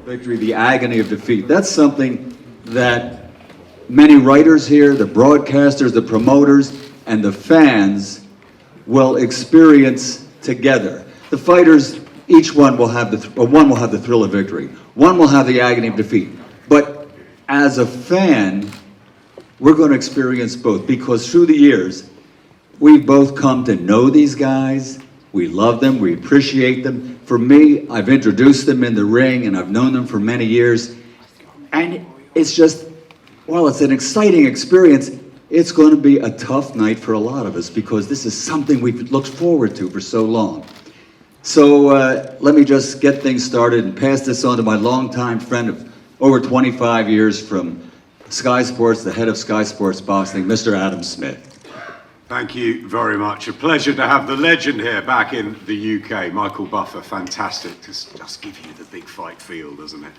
Victory, the agony of defeat. That's something that many writers here, the broadcasters, the promoters, and the fans will experience together. The fighters, each one will have one will have the thrill of victory. One will have the agony of defeat. But as a fan, we're going to experience both, because through the years, we've both come to know these guys. We love them, we appreciate them. For me, I've introduced them in the ring and I've known them for many years. And it's just, well, it's an exciting experience. It's going to be a tough night for a lot of us because this is something we've looked forward to for so long. So let me just get things started and pass this on to my longtime friend of over 25 years from Sky Sports, the head of Sky Sports Boxing, Mr. Adam Smith. Thank you very much. A pleasure to have the legend here back in the UK, Michael Buffer. Fantastic to just give you the big fight feel, doesn't it?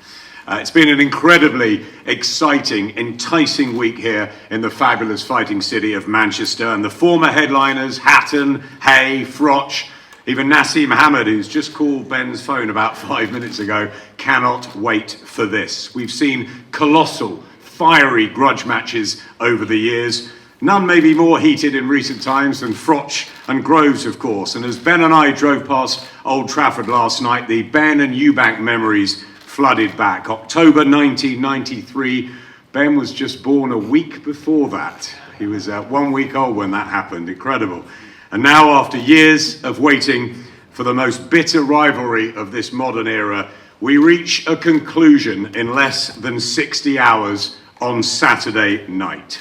It's been an incredibly exciting, enticing week here in the fabulous fighting city of Manchester. And the former headliners, Hatton, Hay, Froch, even Nassim Hamid, who's just called Ben's phone about 5 minutes ago, cannot wait for this. We've seen colossal, fiery grudge matches over the years. None may be more heated in recent times than Froch and Groves, of course. And as Ben and I drove past Old Trafford last night, the Ben and Eubank memories flooded back. October 1993, Ben was just born a week before that. He was 1 week old when that happened. Incredible. And now, after years of waiting for the most bitter rivalry of this modern era, we reach a conclusion in less than 60 hours on Saturday night.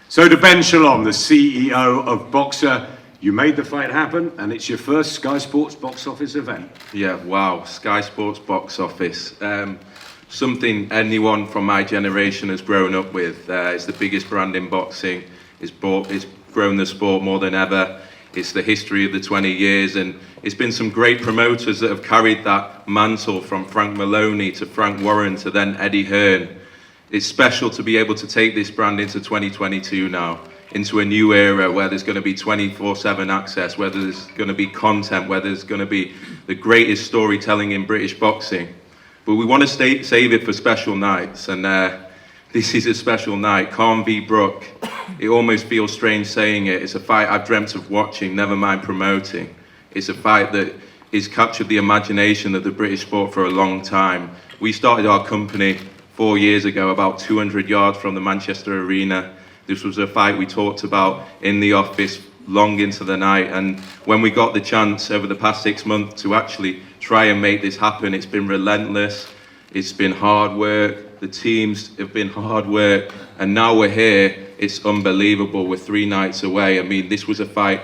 So to Ben Shalom, the CEO of Boxer, you made the fight happen, and it's your first Sky Sports box office event. Yeah, wow, Sky Sports box office. Something anyone from my generation has grown up with. It's the biggest brand in boxing. It's grown the sport more than ever. It's the history of the 20 years, and it's been some great promoters that have carried that mantle, from Frank Maloney to Frank Warren to then Eddie Hearn. It's special to be able to take this brand into 2022 now, into a new era where there's going to be 24/7 access, where there's going to be content, where there's going to be the greatest storytelling in British boxing. But we want to save it for special nights, and this is a special night. Khan v Brook. It almost feels strange saying it. It's a fight I've dreamt of watching, never mind promoting. It's a fight that has captured the imagination of the British sport for a long time. We started our company 4 years ago, about 200 yards from the Manchester Arena. This was a fight we talked about in the office long into the night, and when we got the chance over the past 6 months to actually try and make this happen, it's been relentless, it's been hard work, the teams have been hard work, and now we're here. It's unbelievable. We're 3 nights away. I mean, this was a fight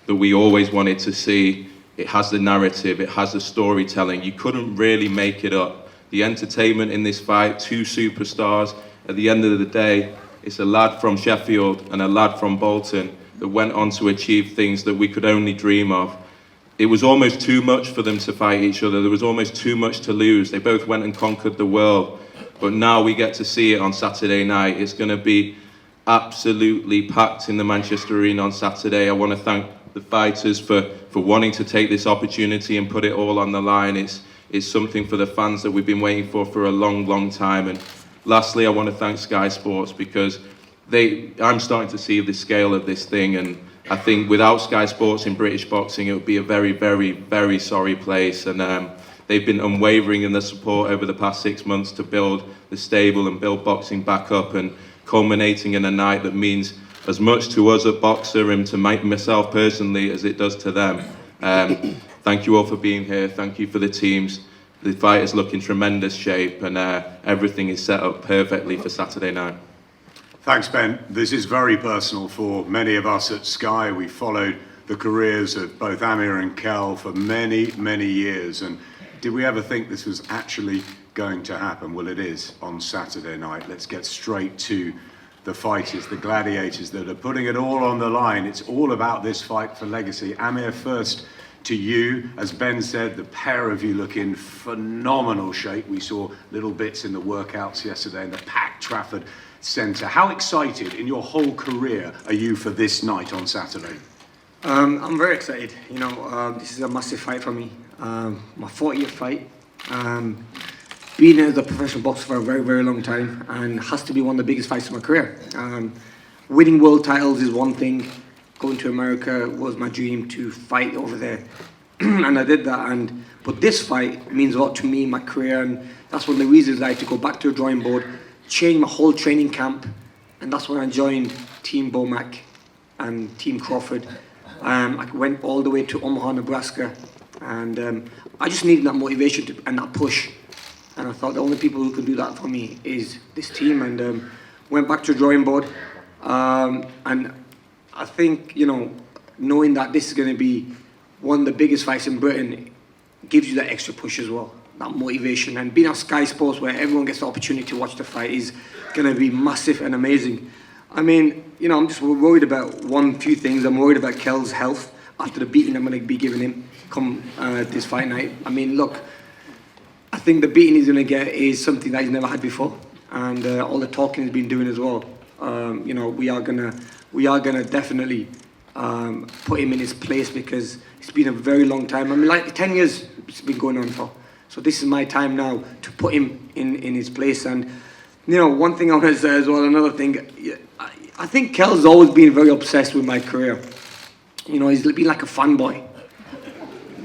that we always wanted to see. It has the narrative, it has the storytelling. You couldn't really make it up. The entertainment in this fight, 2 superstars. At the end of the day, it's a lad from Sheffield and a lad from Bolton that went on to achieve things that we could only dream of. It was almost too much for them to fight each other. There was almost too much to lose. They both went and conquered the world. But now we get to see it on Saturday night. It's going to be absolutely packed in the Manchester Arena on Saturday. I want to thank the fighters for wanting to take this opportunity and put it all on the line. It's something for the fans that we've been waiting for a long, long time. And lastly, I want to thank Sky Sports, because I'm starting to see the scale of this thing, and I think without Sky Sports in British boxing, it would be a very, very, very sorry place. And they've been unwavering in their support over the past 6 months to build the stable and build boxing back up, and culminating in a night that means as much to us at Boxer and to myself personally as it does to them. Thank you all for being here. Thank you for the teams. The fighters look in tremendous shape, and everything is set up perfectly for Saturday night. Thanks, Ben. This is very personal for many of us at Sky. We followed the careers of both Amir and Kell for many, many years. And did we ever think this was actually going to happen? Well, it is on Saturday night. Let's get straight to the fighters, the gladiators that are putting it all on the line. It's all about this fight for legacy. Amir, first to you. As Ben said, the pair of you look in phenomenal shape. We saw little bits in the workouts yesterday in the packed Trafford Centre. How excited in your whole career are you for this night on Saturday? I'm very excited. This is a massive fight for me. My 40th fight. been as a professional boxer for a very, very long time, and has to be one of the biggest fights of my career. Winning world titles is one thing. Going to America was my dream to fight over there, and I did that. But this fight means a lot to me, my career, and that's one of the reasons I had to go back to the drawing board, change my whole training camp, and that's when I joined Team Bomac and Team Crawford. I went all the way to Omaha, Nebraska, and I just needed that motivation and that push. And I thought the only people who could do that for me is this team, and went back to the drawing board. And I think, you know, knowing that this is going to be one of the biggest fights in Britain gives you that extra push as well, that motivation. And being on Sky Sports, where everyone gets the opportunity to watch the fight, is going to be massive and amazing. I mean, you know, I'm just worried about few things. I'm worried about Kell's health after the beating I'm going to be giving him come this fight night. I mean, look, I think the beating he's going to get is something that he's never had before, and all the talking he's been doing as well. You know, we are gonna definitely put him in his place, because it's been a very long time. I mean, like 10 years it's been going on for. So this is my time now to put him in his place. And you know, one thing I want to say as well, another thing, I think Kell's always been very obsessed with my career. You know, he's been like a fanboy,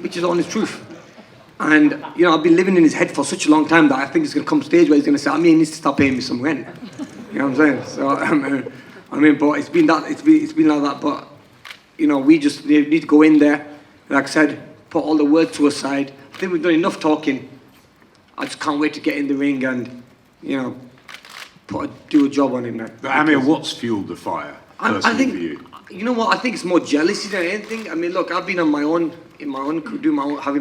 which is the honest truth. And you know, I've been living in his head for such a long time that I think it's gonna come a stage where he's gonna say, Amir needs to stop paying me some rent. You know what I'm saying? So I mean, but it's been like that. But you know, we just need to go in there, like I said, put all the words to a side. I think we've done enough talking. I just can't wait to get in the ring and, you know, do a job on him now. But Amir, what's fueled the fire? I think, for you? you know what? I think it's more jealousy than anything. I mean, look, I've been on my own, having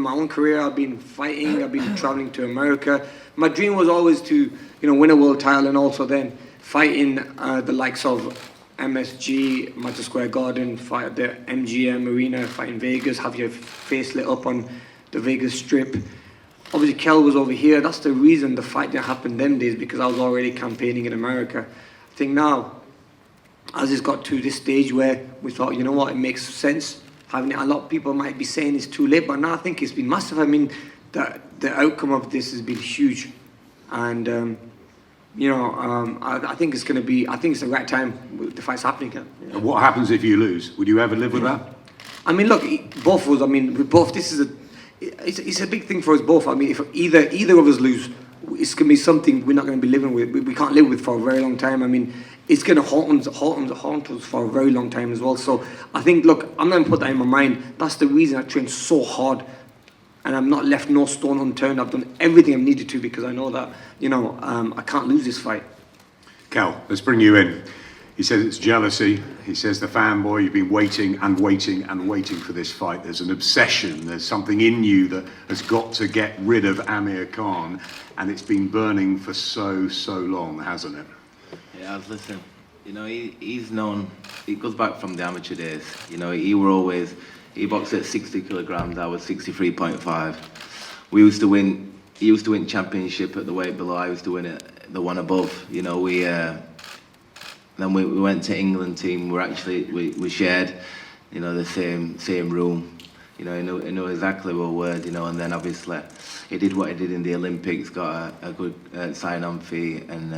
my own career. I've been fighting. I've been traveling to America. My dream was always to, you know, win a world title, and also then fighting the likes of MSG, Madison Square Garden, fight at the MGM Arena, fight in Vegas, have your face lit up on the Vegas Strip. Obviously, Kell was over here. That's the reason the fight didn't happen them days, because I was already campaigning in America. I think now, as it's got to this stage where we thought, you know what, it makes sense having it. A lot of people might be saying it's too late, but now I think it's been massive. I mean, the outcome of this has been huge, and you know, I think it's going to be. I think it's the right time the fight's happening. Yeah. And what happens if you lose? Would you ever live with that? I mean, look, both of us. I mean, we both. It's a big thing for us both. I mean, if either of us lose, it's going to be something we're not going to be living with. We can't live with for a very long time. I mean, it's going to haunt us for a very long time as well. So I think, look, I'm not going to put that in my mind. That's the reason I trained so hard, and I'm not left no stone unturned. I've done everything I've needed to, because I know that, you know, I can't lose this fight. Kell, let's bring you in. He says it's jealousy. He says the fanboy, you've been waiting and waiting and waiting for this fight. There's an obsession. There's something in you that has got to get rid of Amir Khan, and it's been burning for so long, hasn't it? Yeah, listen, you know, he's known, it goes back from the amateur days. You know, he boxed at 60 kilograms, I was 63.5. He used to win championship at the weight below, I used to win at the one above. You know, then we went to England team, we shared, you know, the same room. You know, he knew exactly what word, you know, and then obviously he did what he did in the Olympics, got a good sign-on fee, and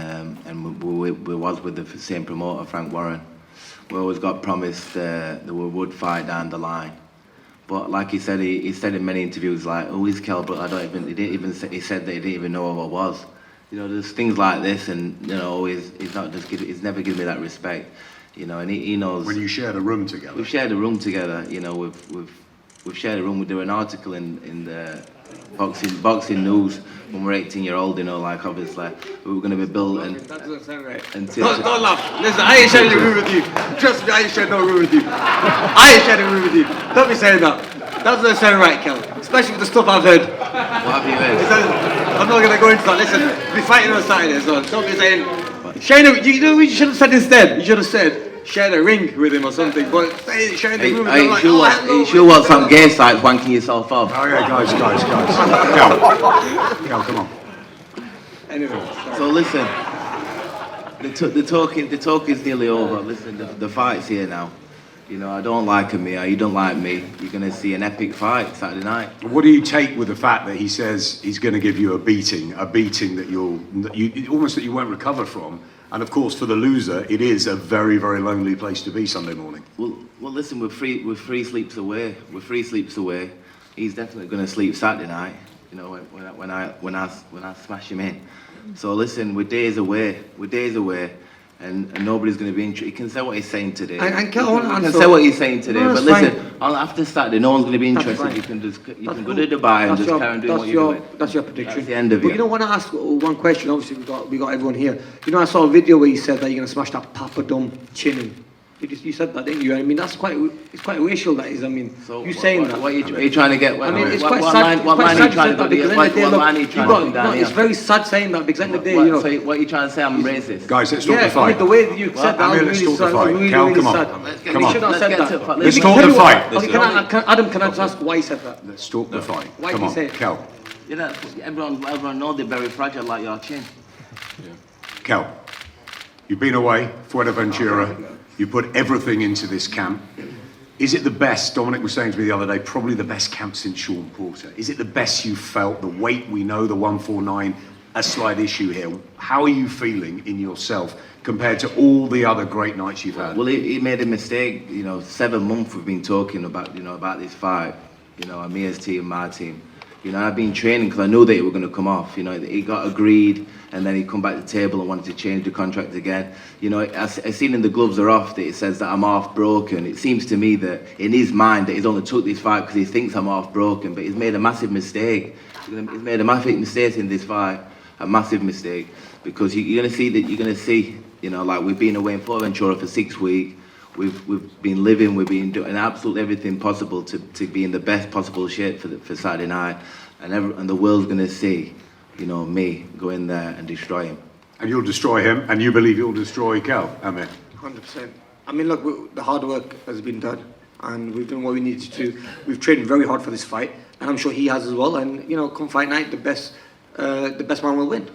we was with the same promoter, Frank Warren. We always got promised that we would fight down the line. But like he said in many interviews, like, oh, he's Kell Brook, he said that he didn't even know who I was. You know, there's things like this, and, you know, he's never given me that respect, you know, and he knows. When you shared a room together? We've shared a room together, you know, we've shared a room. We do an article in the boxing news when we're 18-year-old, you know, like, obviously we were going to be built and... That doesn't sound right. Don't laugh. Listen, I ain't sharing a room with you. Trust me, I ain't sharing no room with you. I ain't sharing a room with you. Don't be saying that. That doesn't sound right, Kell. Especially with the stuff I've heard. What have you heard? I'm not going to go into that. Listen, we'll be fighting on Saturday, so don't be saying... you know what you should have said instead? You should have said, share a ring with him or something, but sharing the room with him, like, you sure want some gay sites wanking yourself off? Oh yeah, guys. Kell, come on. Anyway, so listen, the talk is nearly over. Listen, the fight's here now. You know, I don't like Amir, you don't like me. You're going to see an epic fight Saturday night. What do you take with the fact that he says he's going to give you a beating that you won't recover from? And of course, for the loser, it is a very, very lonely place to be Sunday morning. Well, listen, we're three sleeps away. We're 3 sleeps away. He's definitely going to sleep Saturday night. You know, when I smash him in. So listen, we're days away. And nobody's going to be interested. He can say what he's saying today. And Kell, I he can say what he's saying today. No, but that's listen, after Saturday, no one's going to be That's interested. fine. You can go to Dubai and just carry on doing what you're doing. That's your prediction. That's the end of But it. you know, when I ask one question, obviously we got everyone here. You know, I saw a video where you said that you're going to smash that papadum chin in. You said that, didn't you? I mean, it's quite racial, that is. I mean, So you saying that. What are you trying to get? I mean, it's what quite sad. What line are you trying to go? What line are you to trying to put down It's here? very sad saying that because at the end of the day, you know. So what are you trying to say? I'm racist. Guys, let's talk Yeah, the fight. the way that you said that, Amir, was let's really talk the sad. fight. Really, Cal, really come on. sad. Come You on. should not have said Let's get that. to- Let's Let me talk tell the you fight. Okay, Adam, can I just ask why he said that? Let's talk the fight. Why Come did on, he say it? Kel. You know, everyone knows they're very fragile, like your chin. Kel, you've been away, Fuerteventura. You put everything into this camp. Is it the best? Dominic was saying to me the other day, probably the best camp since Sean Porter. Is it the best you've felt? The weight, we know, the 149, a slight issue here. How are you feeling in yourself compared to all the other great nights you've had? Well, he made a mistake. You know, 7 months we've been talking about, about this fight. You know, Amir's team, my team. You know, I've been training because I knew that it was going to come off. You know, he got agreed, and then he come back to the table and wanted to change the contract again. You know, I seen in the gloves are off that it says that I'm half broken. It seems to me that in his mind that he's only took this fight because he thinks I'm half broken, but he's made a massive mistake. He's made a massive mistake in this fight, a massive mistake, because you're going to see, you know, like we've been away in Fuerteventura for 6 weeks. We've been living, we've been doing absolutely everything possible to be in the best possible shape for Saturday night, and the world's going to see, you know, me go in there and destroy him. And you'll destroy him, and you believe you'll destroy Kel, Amir? 100%. I mean, look, the hard work has been done, and we've done what we needed to do. We've trained very hard for this fight, and I'm sure he has as well. And you know, come fight night, the best man will win.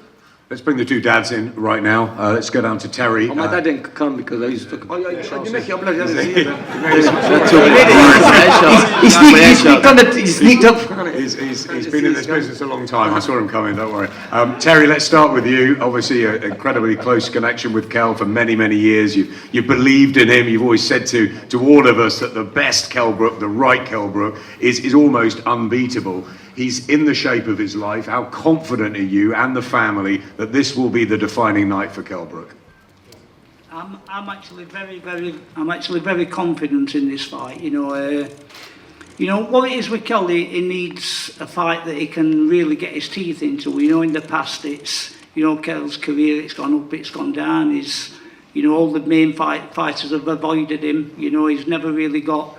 Let's bring the two dads in right now. Let's go down to Terry. Oh, my dad didn't come because I used to. Oh, yeah, you make your blood. He sneaked up on it. He's been in this business a long time. I saw him coming, don't worry. Terry, let's start with you. Obviously, an incredibly close connection with Kell for many, many years. You've believed in him. You've always said to all of us that the best Kell Brook, the right Kell Brook, is almost unbeatable. He's in the shape of his life. How confident are you and the family that this will be the defining night for Kell Brook? I'm actually very confident in this fight. You know what it is with Kell. He needs a fight that he can really get his teeth into. You know, in the past, it's Kell's career. It's gone up, it's gone down. All the main fighters have avoided him. You know, he's never really got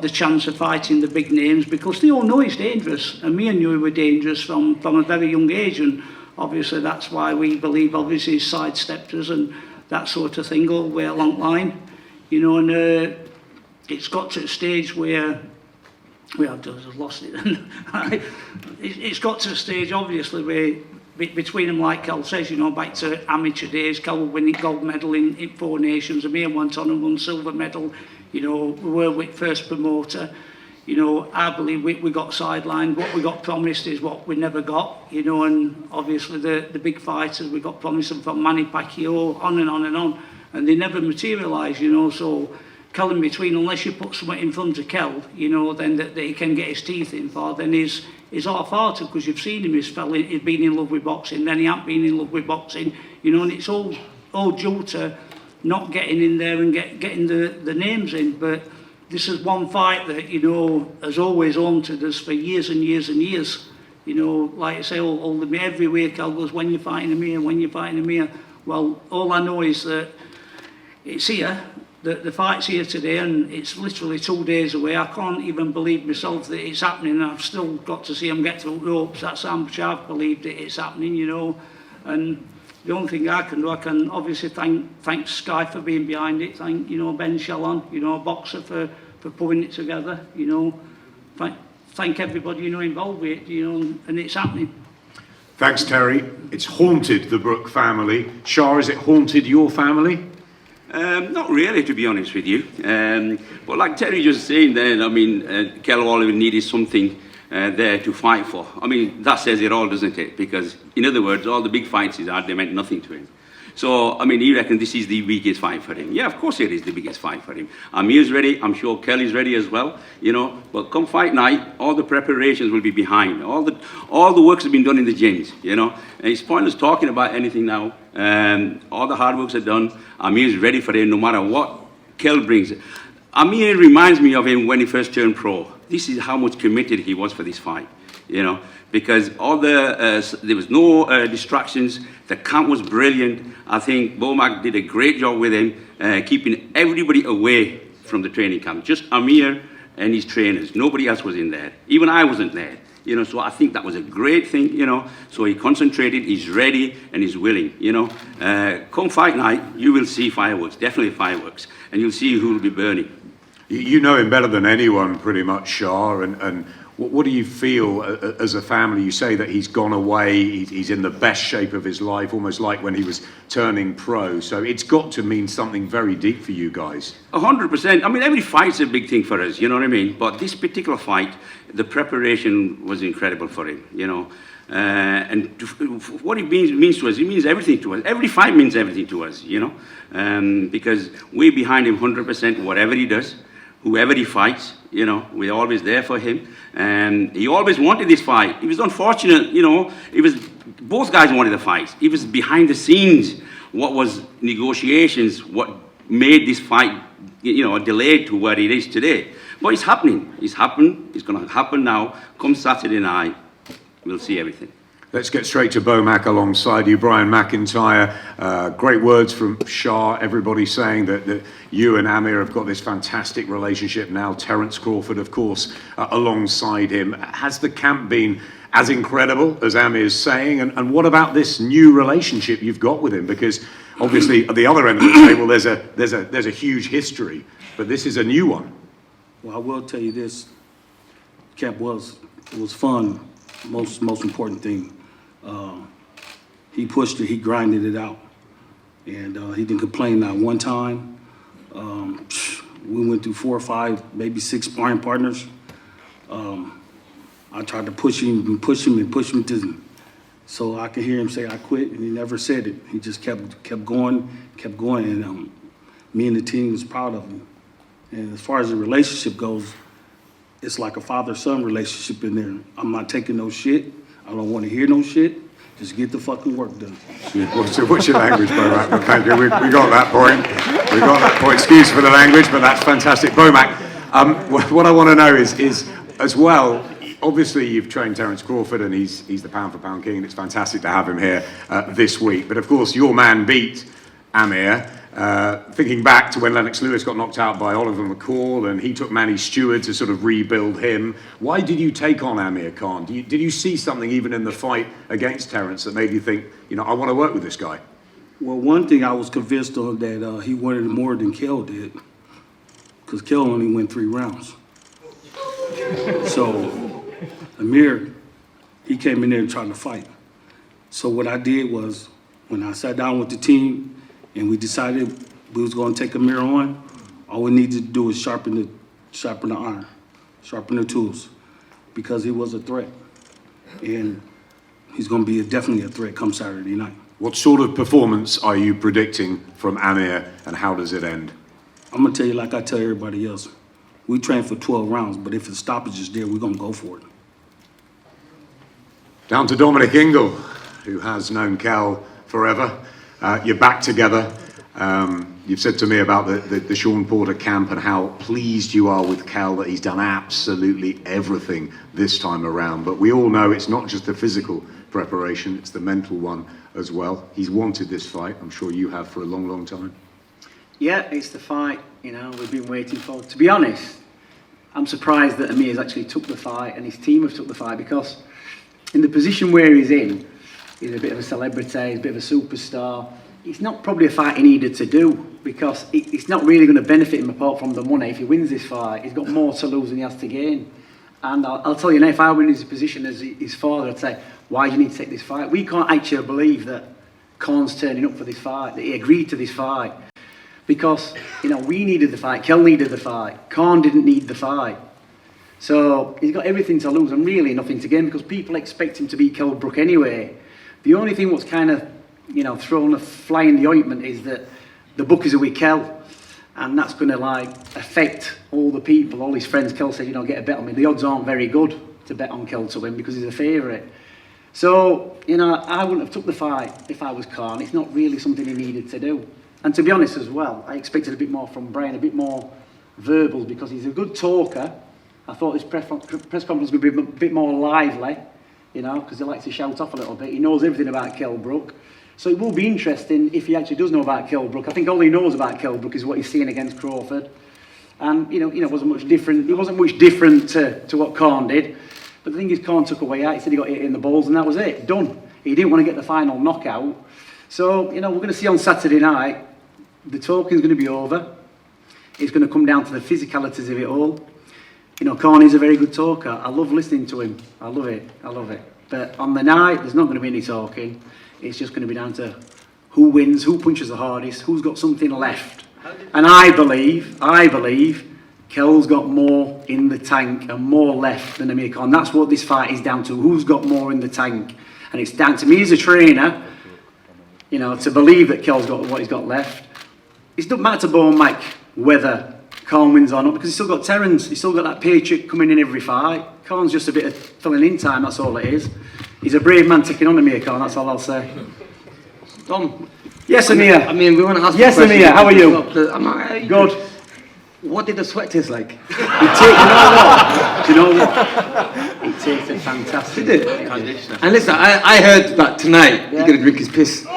the chance of fighting the big names because they all know he's dangerous, and me and you were dangerous from a very young age, and obviously that's why we believe obviously he's sidestepped us and that sort of thing all the way along the line, and it's got to a stage where I've just lost it. It's got to a stage obviously where between them, like Kell says, back to amateur days, Kell winning gold medal in 4 nations, Amir went on and won silver medal. We were with first promoter. I believe we got sidelined. What we got promised is what we never got. And obviously the big fighters, we got promised them from Manny Pacquiao, on and on and on, and they never materialised. So Kell in between, unless you put something in front of Kell, then that he can get his teeth in for, then he's half-hearted because you've seen him. He's been in love with boxing, then he ain't been in love with boxing. And it's all due to not getting in there and getting the names in. But this is one fight that, has always haunted us for years and years and years. Like I say, every week Kell goes, when you're fighting Amir. Well, all I know is that it's here, the fight's here today, and it's literally 2 days away. I can't even believe myself that it's happening. I've still got to see him get through ropes. That's how much I've believed it's happening, and the only thing I can do, I can obviously thank Sky for being behind it, thank Ben Shallon, a boxer for putting it together, thank everybody involved with it, and it's happening. Thanks, Terry. It's haunted the Brook family. Shah, has it haunted your family? Not really, to be honest with you. But like Terry just saying then, I mean, Kell all we need is something there to fight for. I mean, that says it all, doesn't it? Because, in other words, all the big fights he's had, they meant nothing to him. So, I mean, he reckons this is the biggest fight for him. Yeah, of course it is the biggest fight for him. Amir's ready. I'm sure Kelly's ready as well, you know. But come fight night, all the preparations will be behind. All the work's have been done in the gyms, you know. And it's pointless talking about anything now. All the hard works are done. Amir's ready for him no matter what Kell brings. Amir reminds me of him when he first turned pro. This is how much committed he was for this fight, you know. Because there was no distractions. The camp was brilliant. I think Bomac did a great job with him, keeping everybody away from the training camp. Just Amir and his trainers. Nobody else was in there. Even I wasn't there. You know, so I think that was a great thing, you know. So he concentrated, he's ready, and he's willing, you know. Come fight night, you will see fireworks, definitely fireworks. And you'll see who will be burning. You know him better than anyone, pretty much, Shah. And what do you feel as a family? You say that he's gone away, he's in the best shape of his life, almost like when he was turning pro. So it's got to mean something very deep for you guys. 100%. I mean, every fight's a big thing for us, you know what I mean? But this particular fight, the preparation was incredible for him, you know. And what it means to us, it means everything to us. Every fight means everything to us, you know. Because we're behind him 100%, whatever he does. Whoever he fights, you know, we're always there for him. And he always wanted this fight. It was unfortunate, you know, both guys wanted the fight. It was behind the scenes, what was negotiations, what made this fight, you know, delayed to where it is today. But it's happening. It's happened. It's going to happen now. Come Saturday night, we'll see everything. Let's get straight to Bomac alongside you, Brian McIntyre. Great words from Shah, everybody saying that you and Amir have got this fantastic relationship now. Terence Crawford, of course, alongside him. Has the camp been as incredible as Amir's saying? And what about this new relationship you've got with him? Because obviously at the other end of the table there's a huge history, but this is a new one. Well, I will tell you this, camp was fun, most important thing. He pushed it, he grinded it out, and he didn't complain not one time. We went through 4 or 5, maybe 6 sparring partners. I tried to push him to, so I could hear him say I quit, and he never said it. He just kept going, and me and the team was proud of him. And as far as the relationship goes, it's like a father-son relationship in there. I'm not taking no shit. I don't want to hear no shit. Just get the fucking work done. What's your language, Bomac? Thank you. We got that point. We got that point. Excuse for the language, but that's fantastic. Bomac, what I want to know is as well, obviously you've trained Terence Crawford and he's the pound-for-pound king, and it's fantastic to have him here this week. But of course, your man beat Amir. Thinking back to when Lennox Lewis got knocked out by Oliver McCall and he took Manny Stewart to sort of rebuild him. Why did you take on Amir Khan? Did you see something even in the fight against Terence that made you think, you know, I want to work with this guy? Well, one thing I was convinced on that he wanted it more than Kell did, because Kell only went 3 rounds. So Amir, he came in there and tried to fight. So what I did was, when I sat down with the team, and we decided we was going to take Amir on, all we needed to do was sharpen the iron, sharpen the tools, because he was a threat. And he's going to be definitely a threat come Saturday night. What sort of performance are you predicting from Amir, and how does it end? I'm going to tell you like I tell everybody else. We train for 12 rounds, but if the stoppage is there, we're going to go for it. Down to Dominic Ingle, who has known Kell forever. You're back together. You've said to me about the Sean Porter camp and how pleased you are with Kell, that he's done absolutely everything this time around. But we all know it's not just the physical preparation, it's the mental one as well. He's wanted this fight, I'm sure you have, for a long, long time. Yeah, it's the fight, you know, we've been waiting for. To be honest, I'm surprised that Amir's actually took the fight and his team have took the fight, because in the position where he's in, he's a bit of a celebrity, he's a bit of a superstar. It's not probably a fight he needed to do, because it's not really going to benefit him apart from the money. If he wins this fight, he's got more to lose than he has to gain. And I'll tell you now, if I were in his position as his father, I'd say, why do you need to take this fight? We can't actually believe that Khan's turning up for this fight, that he agreed to this fight. because, you know, we needed the fight, Kell needed the fight, Khan didn't need the fight. So he's got everything to lose and really nothing to gain because people expect him to beat Kell Brook anyway. The only thing what's kind of, you know, thrown a fly in the ointment is that the bookies are with Kell, and that's going to like affect all the people, all his friends. Kell said, you know, get a bet on me. The odds aren't very good to bet on Kell to win because he's a favourite. So, you know, I wouldn't have took the fight if I was Khan. It's not really something he needed to do. And to be honest as well, I expected a bit more from Brian, a bit more verbal because he's a good talker. I thought his press conference would be a bit more lively, you know, because he likes to shout off a little bit. He knows everything about Kell Brook. So it will be interesting if he actually does know about Kell Brook. I think all he knows about Kell Brook is what he's seen against Crawford. And, you know, wasn't much different. It wasn't much different to what Khan did. But the thing is, Khan took away out. He said he got hit in the balls and that was it. Done. He didn't want to get the final knockout. So, you know, we're going to see on Saturday night, the talking's going to be over. It's going to come down to the physicalities of it all. You know, Khan is a very good talker. I love listening to him. I love it. I love it. But on the night, there's not going to be any talking. It's just going to be down to who wins, who punches the hardest, who's got something left. And I believe Kell's got more in the tank and more left than Amir Khan. That's what this fight is down to. Who's got more in the tank? And it's down to me as a trainer, you know, to believe that Kell's got what he's got left. It doesn't matter to Bone Mike whether Khan wins or not because he's still got Terence. He's still got that paycheck coming in every fight. Khan's just a bit of filling in time, that's all it is. He's a brave man taking on Amir Khan, that's all I'll say. Tom. Yes, Amir. I mean, we want to ask Yes, you a question. Amir, how are you? Good. What did the sweat taste like? Do you know what? It tasted fantastic. Did it? And listen, I heard that tonight you're going to drink his piss. Come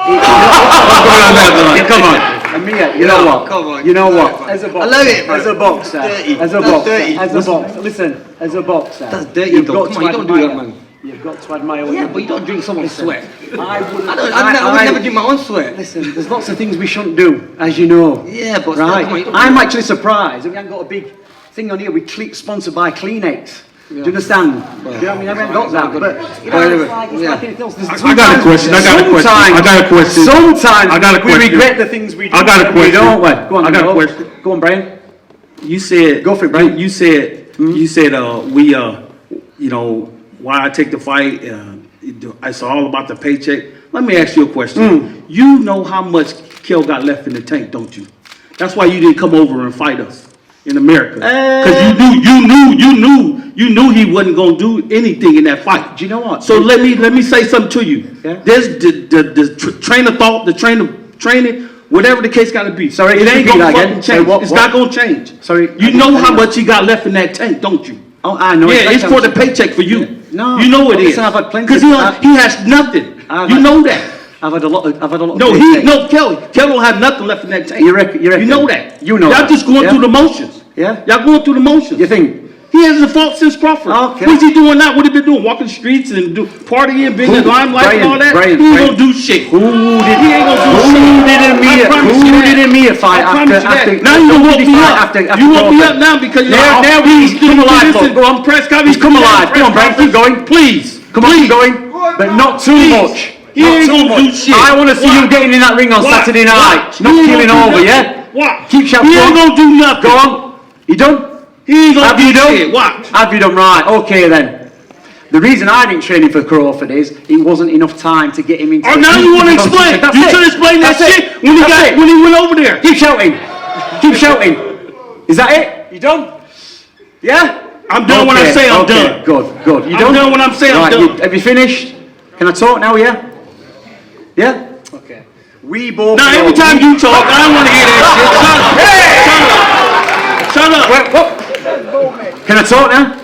on. Amir, you know what? Come on. You know what? As a boxer, I love it, bro. as a boxer, Dirty. as a That's boxer, dirty. as a boxer. Listen, as a boxer, That's dirty, you've though. got Come to on, you don't do that, admire- man. You've got to admire. Yeah, but you don't drink someone's sweat. I wouldn't. I would never drink my own sweat. Listen, there's lots of things we shouldn't do, as you know. Yeah, but Right. come on, you don't I'm do actually surprised that we haven't got a big thing on here. Sponsored by Kleenex. Do you understand? Do you know what I mean? I haven't got that, but you know, Anyway, it's like anything else. There's I got a question. Sometimes we regret the things we do. I got a question. Don't we? Go on. I got a go. question. Go on, Brian. You said Go for it, Brian. You said you know, why I take the fight. It's all about the paycheck. Let me ask you a question. You know how much Kell got left in the tank, don't you? That's why you didn't come over and fight us in America. Because you knew he wasn't gonna do anything in that fight. Do you know what? So let me say something to you. Yeah. There's the train of thought, the train of training, whatever the case got to be. Sorry, it can you ain't repeat gonna that again? fucking Say change. what- It's what? not gonna change. Sorry, You I know didn't- how much he got left in that tank, don't you? Oh, I know. Yeah, it's exactly. for the paycheck for you. No. You know it is. Listen, I've had plenty Because of- he has nothing. I've You had- know that. I've had a lot of. No, paychecks. Kelly don't have nothing left in that tank. You reckon? You know that. You know. Y'all that. just going Yeah? through the motions. Yeah. Y'all going through the motions. You think? He hasn't fought since Crawford. Okay. What's he doing now? What he been doing? Walking the streets and partying, being in the limelight and all that? Brian, he ain't Brian. gonna do shit. Who did? He ain't gonna do Who shit. did Amir? I promise you Who that. did Amir fight I promise you after? that. Now you who woke did he me fight up. after You woke me Crawford? up now because you're Now- like, now he's come alive, Listen, look. go on press conference. He's come alive. Come on, Brian, keep going. Please. Come on, keep going. But not too Please. much. He Not ain't too gonna do much. shit. I want to see you Watch. getting in that ring on Watch. Saturday night. Watch. Not He ain't killing gonna do over, nothing. yeah? Watch. Keep shouting. He ain't gonna do nothing. Go on. You done? He ain't gonna Have do you done? shit. Watch. Have you done? Right. Okay then. The reason I didn't train him for Crawford is it wasn't enough time to get him into. Oh, the now you want to explain. That's You it. should explain that That's shit it. when That's it. when he went over there. Keep shouting. Keep shouting. Is that it? You done? Yeah? I'm done when I say I'm okay. done. Good, good. You I'm done? done when I'm saying I'm Right, done. have you finished? Can I talk now, yeah? Yeah? Okay. We both Now know- every time you talk, I don't want to hear that shit. Shut up. Shut up. What? Can I talk now?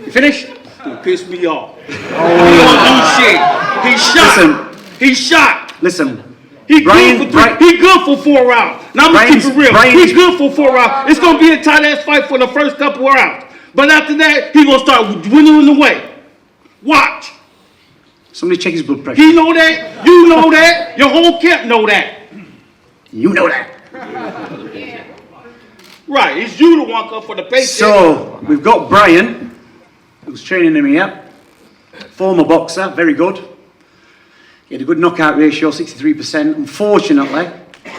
You finished? You piss me off. He don't do shit. He shot. Listen. He shot. Listen. He Brian- good for three. Brian- He good for 4 rounds. Now I'm gonna keep Brian's- it real. Brian's- He's good for 4 rounds. It's gonna be a tight ass fight for the first couple of rounds. But after that, he gonna start dwindling away. Watch. Somebody check his blood pressure. He know that. You know that. Your whole camp know that. You know that. Right. It's you the one come for the paycheck. So, we've got Brian, who's training him here. Former boxer, very good. He had a good knockout ratio, 63%. Unfortunately,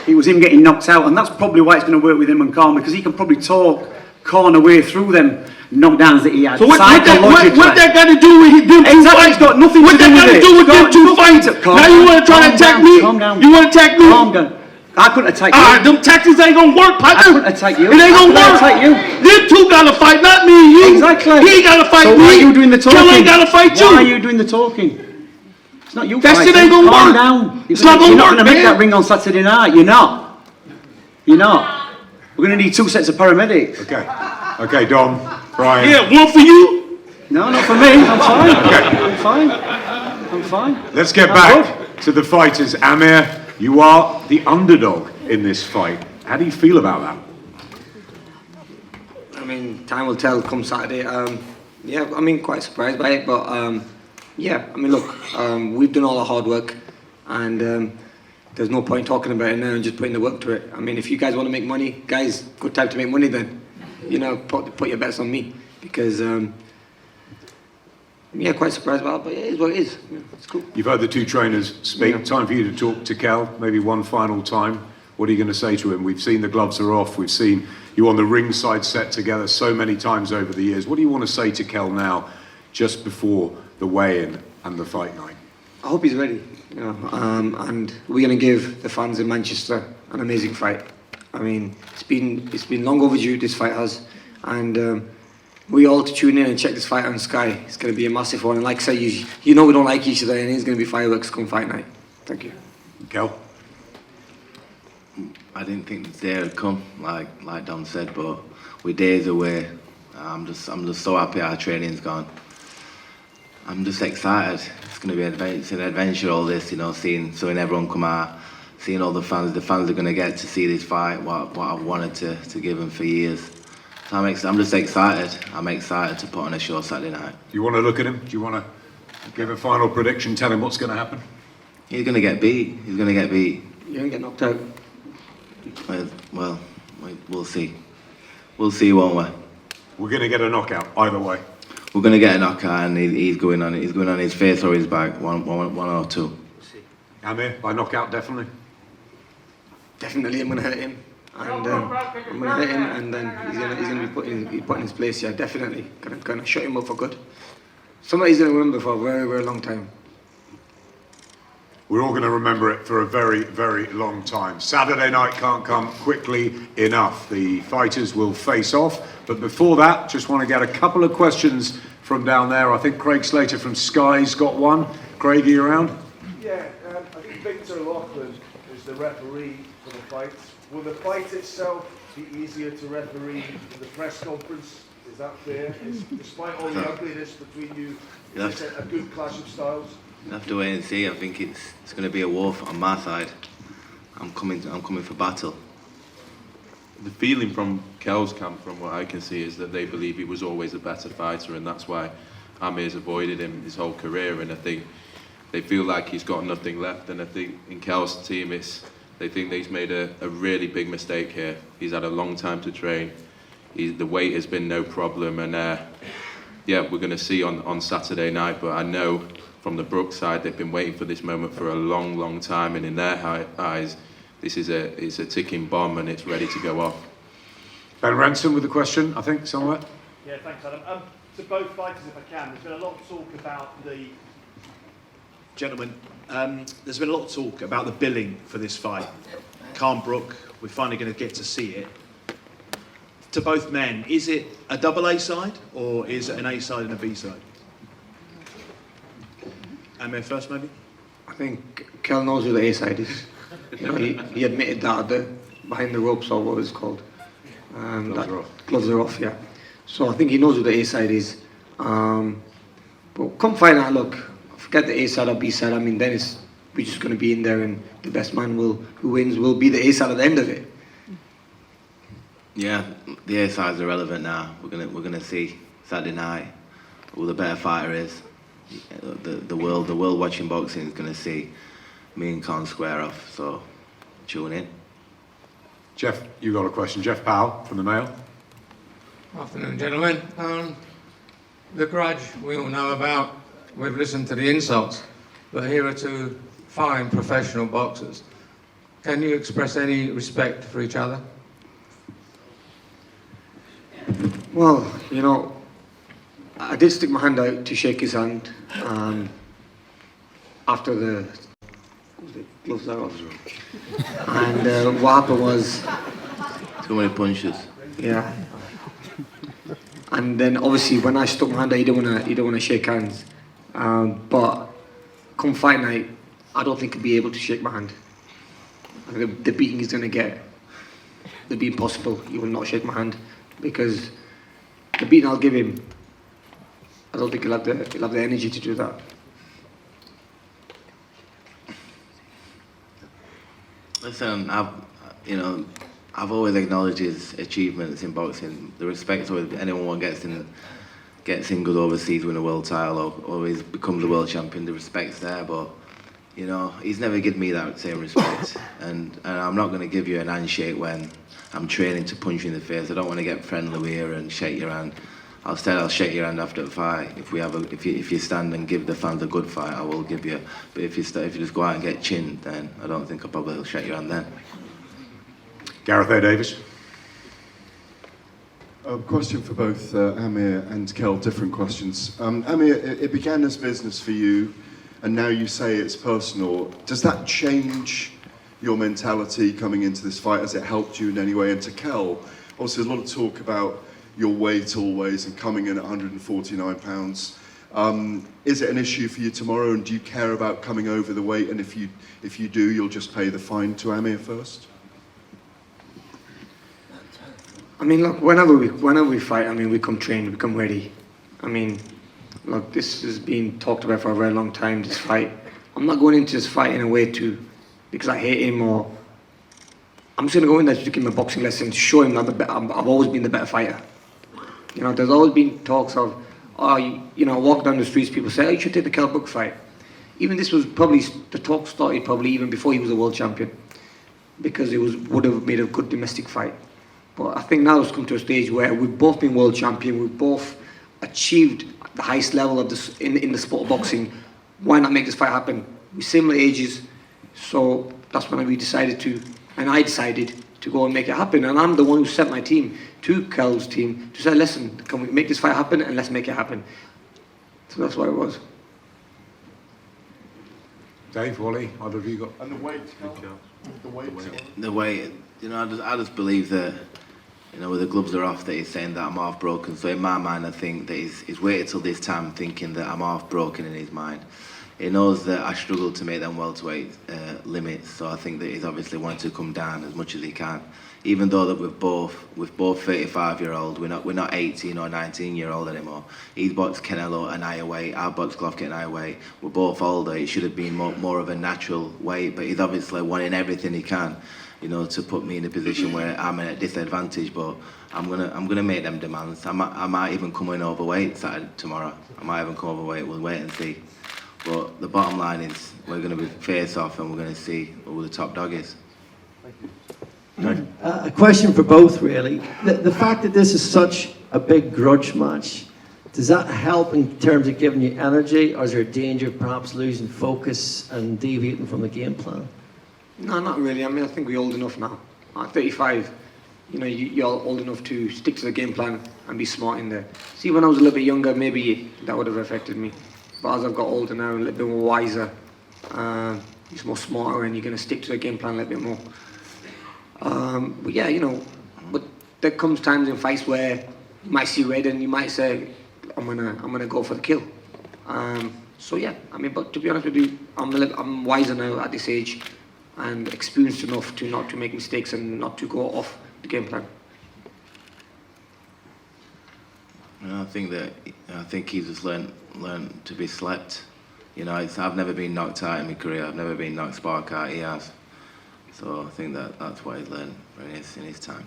it was him getting knocked out, and that's probably why it's going to work with him and Khan, because he can probably talk Khan away through them knockdowns that he had. So what that got to do with them two Exactly, fights? it's got nothing What to do that got with to it. do with them two fights? Now you want to try to attack me? Calm down. You want to attack me? Calm down. I couldn't attack you. Ah, them tactics ain't gonna work, I partner. couldn't attack you. It ain't gonna I couldn't work. attack you. Them two gotta fight, not me and you. Exactly. He ain't gotta fight So me. why are you doing the talking? Kell ain't gotta fight you. Why are you doing the talking? It's not you That fighting. shit ain't gonna Calm work. down. It's not gonna You're not work, going to make man. that ring on Saturday night. You're not. You're not. We're going to need 2 sets of paramedics. Okay, Dom, Brian. Yeah, one for you. No, not for me. I'm fine. I'm fine. I'm fine. Let's get I'm back to the fighters. Amir, you are the underdog in this fight. How do you feel about that? I mean, time will tell come Saturday. Yeah, I mean, quite surprised by it, but yeah, I mean, look, we've done all the hard work, and there's no point talking about it now and just putting the work to it. I mean, if you guys want to make money, guys, good time to make money then. You know, put your bets on me, because yeah, quite surprised about it, but it is what it is. Yeah, it's cool. You've heard the two trainers speak. Yeah. Time for you to talk to Kell, maybe one final time. What are you going to say to him? We've seen the gloves are off. We've seen you on the ringside set together so many times over the years. What do you want to say to Kell now, just before the weigh-in and the fight night? I hope he's ready, you know, and we're going to give the fans in Manchester an amazing fight. I mean, it's been long overdue, this fight has, and we all to tune in and check this fight on Sky. It's going to be a massive one, and like I say, you know we don't like each other, and it's going to be fireworks come fight night. Thank you. Kell? I didn't think the day would come, like Dom said, but we're days away. I'm just so happy our training's gone. I'm just excited. It's going to be it's an adventure, all this, you know, seeing everyone come out, seeing all the fans. The fans are going to get to see this fight, what I've wanted to give them for years. So I'm just excited. I'm excited to put on a show Saturday night. Do you want to look at him? Do you want to give a final prediction? Tell him what's going to happen? He's going to get beat. He's going to get beat. You don't get knocked out. Well, we'll see. We'll see, won't we? We're going to get a knockout, either way. We're going to get a knockout, and he's going on his face or his back, one or two. Amir, by knockout, definitely? Definitely, I'm going to hurt him, and I'm going to hit him, and then he's going to be put in his place. Yeah, definitely. Going to shut him up for good. Somebody's going to remember for a very, very long time. We're all going to remember it for a very, very long time. Saturday night can't come quickly enough. The fighters will face off. But before that, just want to get a couple of questions from down there. I think Craig Slater from Sky's got one. Craig, are you around? Yeah, I think Victor Loughlin is the referee for the fight. Will the fight itself be easier to referee than the press conference? Is that fair? Despite all the ugliness between you, is it a good clash of styles? We'll have to wait and see. I think it's going to be a war on my side. I'm coming for battle. The feeling from Kell's camp, from what I can see, is that they believe he was always a better fighter, and that's why Amir's avoided him his whole career. And I think they feel like he's got nothing left. And I think in Kell's team, they think that he's made a really big mistake here. He's had a long time to train. The weight has been no problem, and yeah, we're going to see on Saturday night. But I know from the Brook side, they've been waiting for this moment for a long, long time, and in their eyes, this is a ticking bomb, and it's ready to go off. Ben Ransom with a question, I think, somewhere. Yeah, thanks, Adam. To both fighters, if I can, there's been a lot of talk about the... Gentlemen, there's been a lot of talk about the billing for this fight. Kell Brook, we're finally going to get to see it. To both men, is it a double A side, or is it an A side and a B side? Amir first, maybe? I think Kell knows who the A side is. You know, he admitted that at the behind the ropes, or what it's called. Gloves are off. Gloves are off, yeah. So I think he knows who the A side is. But come find out, look, forget the A side or B side. I mean, then we're just going to be in there, and the best man who wins will be the A side at the end of it. Yeah, the A side's irrelevant now. We're gonna see Saturday night who the better fighter is. The world watching boxing is gonna see me and Khan square off. So tune in. Jeff, you got a question. Jeff Powell from the Mail. Afternoon, gentlemen. The grudge we all know about. We've listened to the insults, but here are two fine professional boxers. Can you express any respect for each other? Well, you know, I did stick my hand out to shake his hand after the gloves are off. And what happened was, Too many punches. yeah. And then obviously when I stuck my hand out, he don't wanna shake hands. But come fight night, I don't think he'll be able to shake my hand. I think the beating he's gonna get, it'll be impossible. He will not shake my hand because the beating I'll give him, I don't think he'll have the energy to do that. Listen, I've always acknowledged his achievements in boxing. The respect with anyone gets in good overseas, win a world title, or he becomes a world champion. The respect's there, but you know he's never given me that same respect. And I'm not going to give you an handshake when I'm training to punch you in the face. I don't want to get friendly with you and shake your hand. I'll shake your hand after the fight. If you stand and give the fans a good fight, I will give you. But if you just go out and get chinned, then I don't think I probably will shake your hand then. Gareth A. Davis. A question for both Amir and Kell, different questions. Amir, it began as business for you, and now you say it's personal. Does that change your mentality coming into this fight? Has it helped you in any way? And to Kell, also there's a lot of talk about your weight always and coming in at 149 pounds. Is it an issue for you tomorrow, and do you care about coming over the weight? And if you do, you'll just pay the fine to Amir first? I mean, look, whenever we fight, I mean, we come trained, we come ready. I mean, look, this has been talked about for a very long time, this fight. I'm not going into this fight in a way because I hate him, or I'm just going to go in there to give him a boxing lesson to show him that I've always been the better fighter. You know, there's always been talks of, walk down the streets, people say, oh, you should take the Kell Brook fight. Even this was probably, the talk started probably even before he was a world champion, because it would have made a good domestic fight. But I think now it's come to a stage where we've both been world champion, we've both achieved the highest level of this in the sport of boxing. Why not make this fight happen? We're similar ages, so that's when I decided to go and make it happen. And I'm the one who sent my team to Kell's team to say, listen, can we make this fight happen, and let's make it happen. So that's what it was. Dave, Wally, either of you got? And the weight, Kell? The weight. The way, I just believe that, when the gloves are off, that he's saying that I'm half broken. So in my mind, I think that he's waited till this time thinking that I'm half broken in his mind. He knows that I struggle to make them welterweight limits, so I think that he's obviously wanted to come down as much as he can. Even though that we're both 35-year-old, we're not 18 or 19-year-old anymore. He's boxed Canelo an higher weight, I boxed Golovkin an higher weight. We're both older. It should have been more of a natural weight, but he's obviously wanting everything he can, to put me in a position where I'm at a disadvantage. But I'm gonna make them demands. I might even come in overweight tomorrow. I might even come overweight. We'll wait and see. But the bottom line is we're going to be face off, and we're going to see who the top dog is. A question for both, really. The fact that this is such a big grudge match, does that help in terms of giving you energy, or is there a danger of perhaps losing focus and deviating from the game plan? No, not really. I mean, I think we're old enough now. At 35, you're old enough to stick to the game plan and be smart in there. See, when I was a little bit younger, maybe that would have affected me. But as I've got older now, a little bit more wiser, he's more smarter, and you're going to stick to the game plan a little bit more. But yeah, but there comes times in fights where you might see red and you might say, I'm gonna go for the kill. So yeah, I mean, but to be honest with you, I'm wiser now at this age and experienced enough to not to make mistakes and not to go off the game plan. I think he's just learned to be slept. I've never been knocked out in my career. I've never been knocked spark out. He has. So I think that's what he's learned in his time.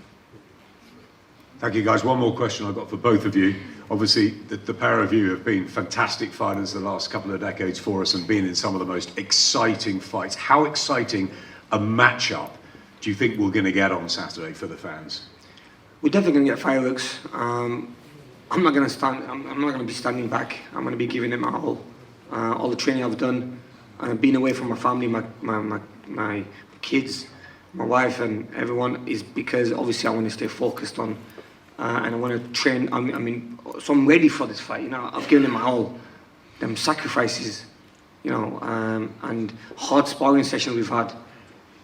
Thank you, guys. One more question I've got for both of you. Obviously, the pair of you have been fantastic fighters the last couple of decades for us and been in some of the most exciting fights. How exciting a matchup do you think we're going to get on Saturday for the fans? We're definitely going to get fireworks. I'm not going to be standing back. I'm going to be giving it my all the training I've done, being away from my family, my kids, my wife and everyone, is because obviously I want to stay focused on, and I want to train. So I'm ready for this fight. You know, I've given it my all. Them sacrifices, you know, and hard sparring sessions we've had.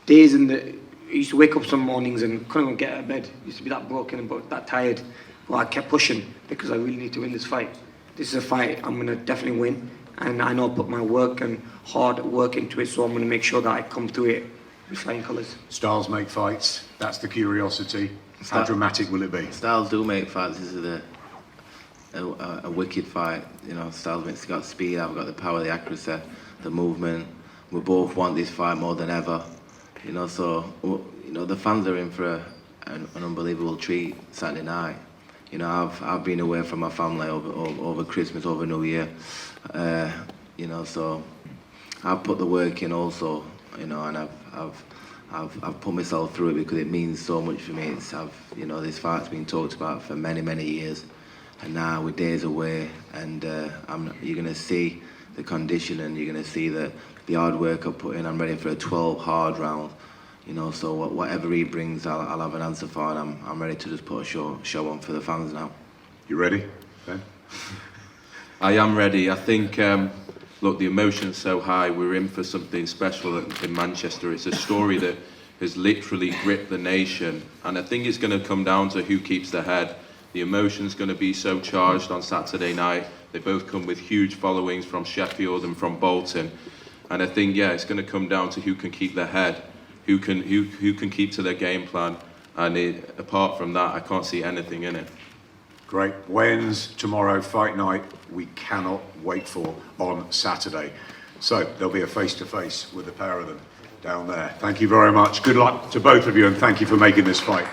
Days I used to wake up some mornings and couldn't even get out of bed. Used to be that broken and that tired. Well, I kept pushing because I really need to win this fight. This is a fight I'm going to definitely win. And I know I put my work and hard work into it, so I'm going to make sure that I come through it with flying colours. Styles make fights. That's the curiosity. How dramatic will it be? Styles do make fights. This is a wicked fight. You know, Styles makes got speed. I've got the power, the accuracy, the movement. We both want this fight more than ever. You know, so you know the fans are in for an unbelievable treat Saturday night. You know, I've been away from my family over Christmas, over New Year. You know, so I've put the work in also. You know, and I've put myself through it because it means so much for me. You know, this fight's been talked about for many years, and now we're days away, and you're gonna see the condition, and you're gonna see the hard work I put in. I'm ready for a 12 hard round. You know, so whatever he brings, I'll have an answer for, and I'm ready to just put a show on for the fans now. You ready, Ben? I am ready. I think, look, the emotion's so high. We're in for something special in Manchester. It's a story that has literally gripped the nation. And I think it's going to come down to who keeps the head. The emotion's going to be so charged on Saturday night. They both come with huge followings from Sheffield and from Bolton. And I think, yeah, it's going to come down to who can keep their head, who can keep to their game plan. And apart from that, I can't see anything in it. Great. Weigh-ins tomorrow, fight night, we cannot wait for on Saturday. So there'll be a face-to-face with the pair of them down there. Thank you very much. Good luck to both of you, and thank you for making this fight